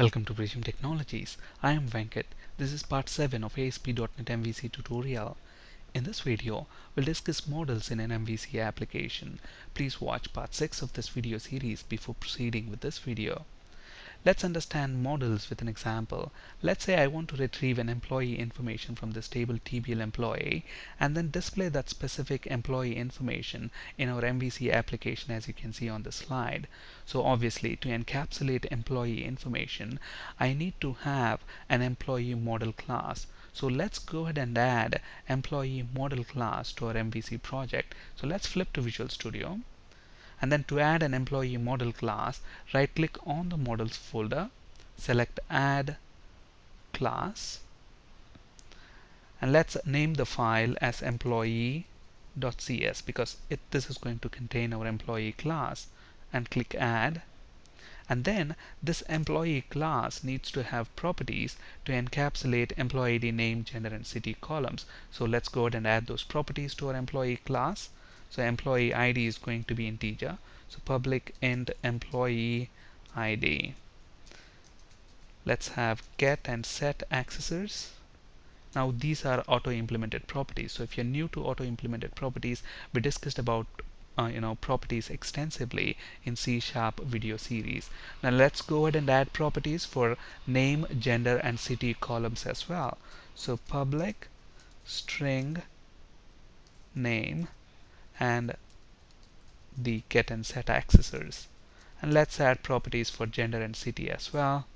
Welcome to Prism Technologies. I am Venkat. This is part 7 of ASP.NET MVC tutorial. In this video, we'll discuss models in an MVC application. Please watch part 6 of this video series before proceeding with this video. Let's understand models with an example. Let's say I want to retrieve an employee information from this table TBL employee and then display that specific employee information in our MVC application, as you can see on the slide. So obviously, to encapsulate employee information, I need to have an employee model class. So let's go ahead and add employee model class to our MVC project. So let's flip to Visual Studio. And then to add an employee model class, right click on the models folder, select add class, and let's name the file as employee.cs because this is going to contain our employee class, and click add. And then this employee class needs to have properties to encapsulate employee ID, name, gender, and city columns. So let's go ahead and add those properties to our employee class. So employee ID is going to be integer. So public int employee ID. Let's have get and set accessors. Now these are auto-implemented properties. So if you're new to auto-implemented properties, we discussed about properties extensively in C# video series. Now let's go ahead and add properties for name, gender, and city columns as well. So public string name and the get and set accessors. And let's add properties for gender and city as well.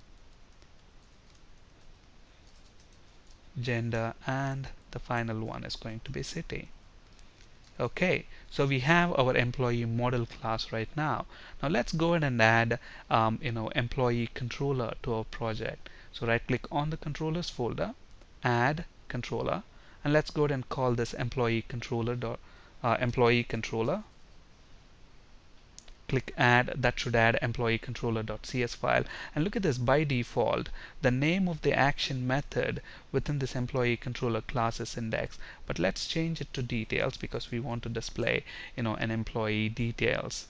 Gender, and the final one is going to be city. Okay, so we have our employee model class right now. Now let's go ahead and add employee controller to our project. So right click on the controllers folder, add controller, and let's go ahead and call this employee controller. Click add. That should add employee controller.cs file. And look at this, by default the name of the action method within this employee controller class is index, but let's change it to details because we want to display an employee details.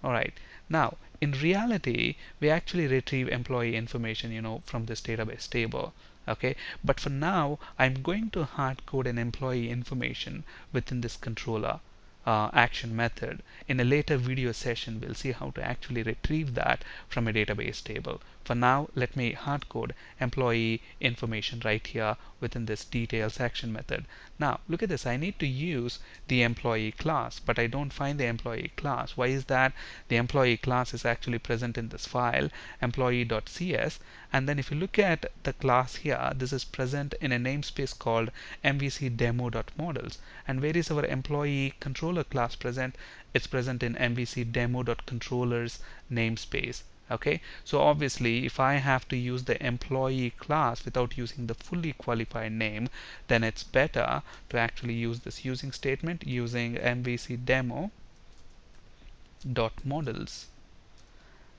Alright, now in reality we actually retrieve employee information from this database table. Okay, but for now I'm going to hard code an employee information within this controller action method. In a later video session we'll see how to actually retrieve that from a database table. For now, let me hard code employee information right here within this details action method. Now look at this, I need to use the employee class, but I don't find the employee class. Why is that? The employee class is actually present in this file employee.cs, and then if you look at the class here, this is present in a namespace called mvc_demo.models. And where is our employee controller class present? It's present in mvc_demo.controllers namespace. Okay, so obviously if I have to use the employee class without using the fully qualified name, then it's better to actually use this using statement using mvc_demo.models,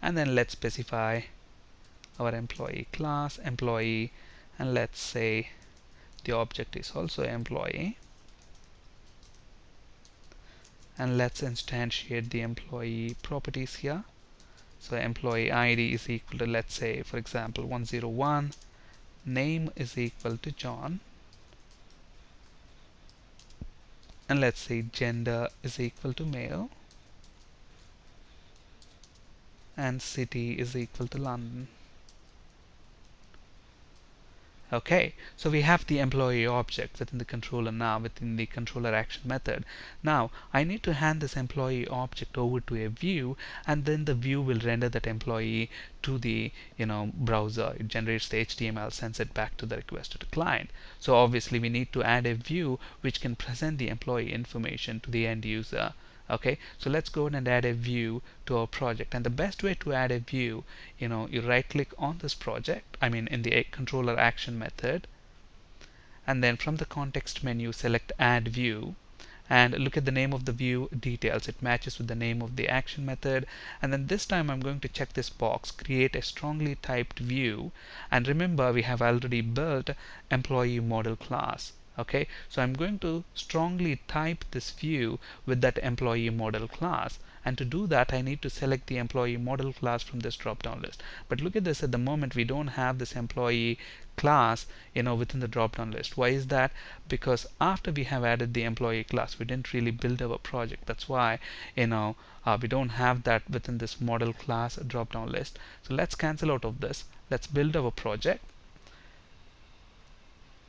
and then let's specify our employee class employee, and let's say the object is also employee, and let's instantiate the employee properties here. So employee ID is equal to, let's say for example 101, name is equal to John, and let's say gender is equal to male, and city is equal to London. Okay, so we have the employee object within the controller now, within the controller action method. Now I need to hand this employee object over to a view, and then the view will render that employee to the browser. It generates the HTML, sends it back to the requester to client. So obviously we need to add a view which can present the employee information to the end user. Okay, so let's go ahead and add a view to our project, and the best way to add a view, you right click on this project, in the controller action method, and then from the context menu select add view, and look at the name of the view details. It matches with the name of the action method, and then this time I'm going to check this box, create a strongly typed view, and remember we have already built employee model class. Okay, so I'm going to strongly type this view with that employee model class, and to do that I need to select the employee model class from this drop down list. But look at this, at the moment we don't have this employee class within the drop down list. Why is that? Because after we have added the employee class, we didn't really build our project. That's why we don't have that within this model class drop down list. So let's cancel out of this. Let's build our project.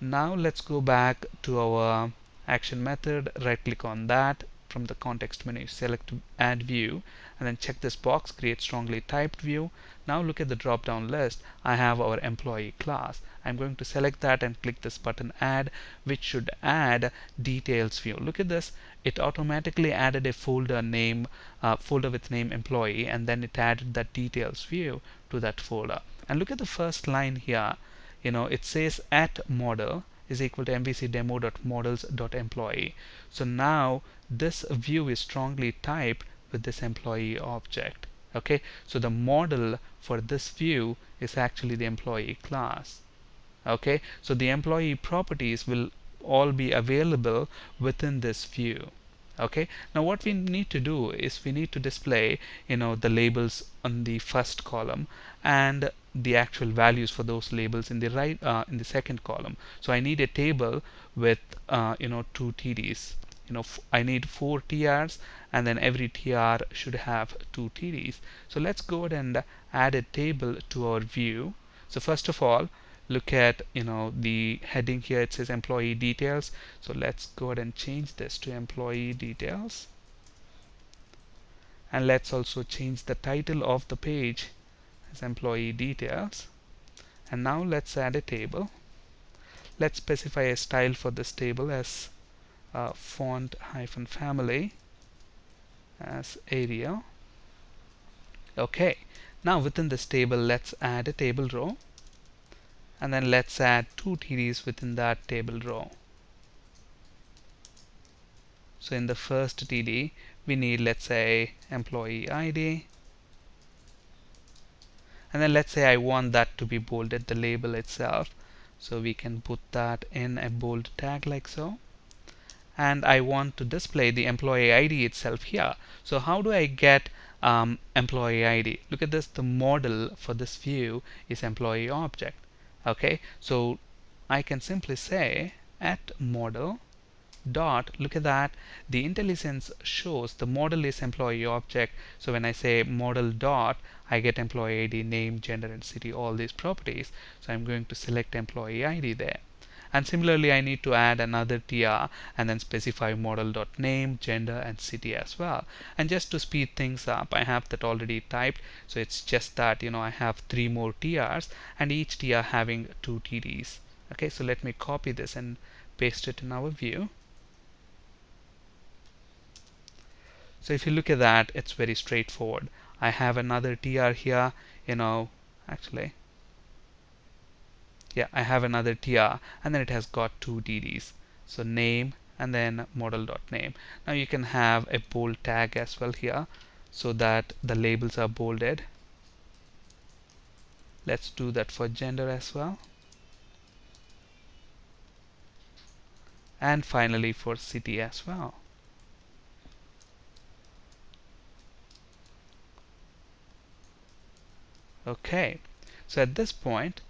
Now let's go back to our action method, right click on that, from the context menu select add view, and then check this box, create strongly typed view. Now look at the drop down list, I have our employee class. I'm going to select that and click this button add, which should add details view. Look at this, it automatically added a folder with name employee, and then it added that details view to that folder. And look at the first line here. It says at model is equal to mvc_demo.models.employee. So now this view is strongly typed with this employee object. Okay, so the model for this view is actually the employee class. Okay, so the employee properties will all be available within this view. Okay, now what we need to do is we need to display the labels on the first column and the actual values for those labels in the second column. So I need a table with two TDs. I need 4 TRs, and then every TR should have 2 TDs. So let's go ahead and add a table to our view. So first of all, look at the heading here, it says employee details. So let's go ahead and change this to employee details, and let's also change the title of the page as employee details. And now let's add a table. Let's specify a style for this table as font-family as Arial. Okay, now within this table let's add a table row, and then let's add 2 TDs within that table row. So in the first TD we need, let's say, employee ID, and then let's say I want that to be bolded, the label itself, so we can put that in a bold tag like so. And I want to display the employee ID itself here. So how do I get employee ID? Look at this, the model for this view is employee object. Okay, so I can simply say at model dot, look at that, the IntelliSense shows the model is employee object. So when I say model dot, I get employee ID, name, gender, and city, all these properties. So I'm going to select employee ID there. And similarly I need to add another TR and then specify model.name, gender, and city as well. And just to speed things up, I have that already typed, so it's just that I have 3 more TRs and each TR having 2 TDs. Okay, so let me copy this and paste it in our view. So if you look at that, it's very straightforward. I have another TR here, actually yeah, I have another TR, and then it has got 2 TDs. So name and then model.name. Now you can have a bold tag as well here, so that the labels are bolded. Let's do that for gender as well. And finally for city as well. Okay, so at this point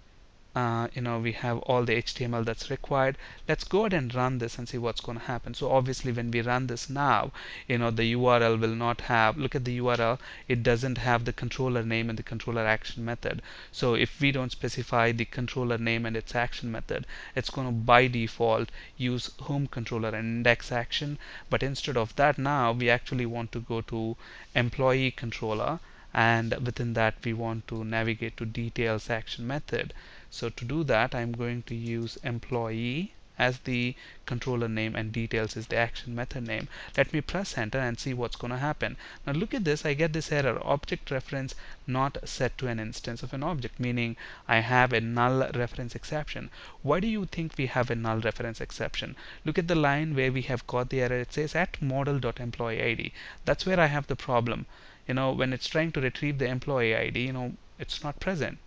we have all the HTML that's required. Let's go ahead and run this and see what's going to happen. So obviously when we run this now, the URL will not have, look at the URL, it doesn't have the controller name and the controller action method. So if we don't specify the controller name and its action method, it's going to by default use home controller and index action. But instead of that, now we actually want to go to employee controller, and within that we want to navigate to details action method. So to do that, I'm going to use employee as the controller name and details is the action method name. Let me press enter and see what's going to happen. Now look at this, I get this error, object reference not set to an instance of an object, meaning I have a null reference exception. Why do you think we have a null reference exception? Look at the line where we have got the error. It says at model.employee_id. That's where I have the problem. When it's trying to retrieve the employee ID, it's not present.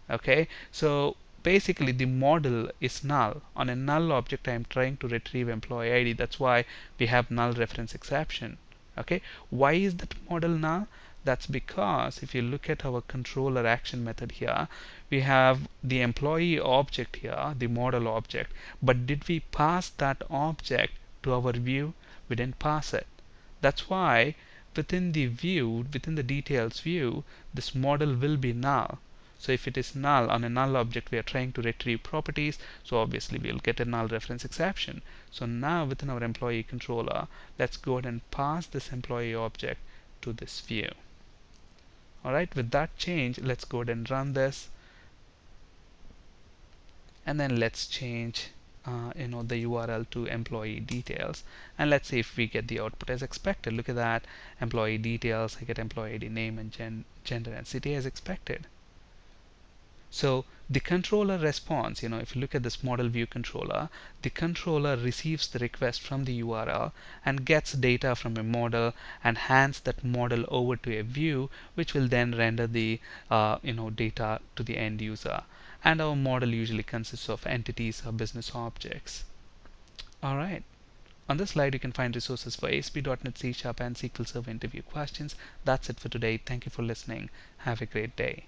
Okay, so basically the model is null. On a null object I am trying to retrieve employee ID. That's why we have null reference exception. Okay, why is that model null? That's because if you look at our controller action method here, we have the employee object here, the model object, but did we pass that object to our view? We didn't pass it. That's why within the view, within the details view, this model will be null. So if it is null, on a null object we are trying to retrieve properties, so obviously we'll get a null reference exception. So now within our employee controller, let's go ahead and pass this employee object to this view. Alright, with that change, let's go ahead and run this, and then let's change the URL to employee details, and let's see if we get the output as expected. Look at that, employee details, I get employee ID, name and gender and city as expected. So the controller response, if you look at this model view controller, the controller receives the request from the URL and gets data from a model and hands that model over to a view, which will then render the data to the end user. And our model usually consists of entities or business objects. Alright. On this slide, you can find resources for ASP.NET C# and SQL Server interview questions. That's it for today. Thank you for listening. Have a great day.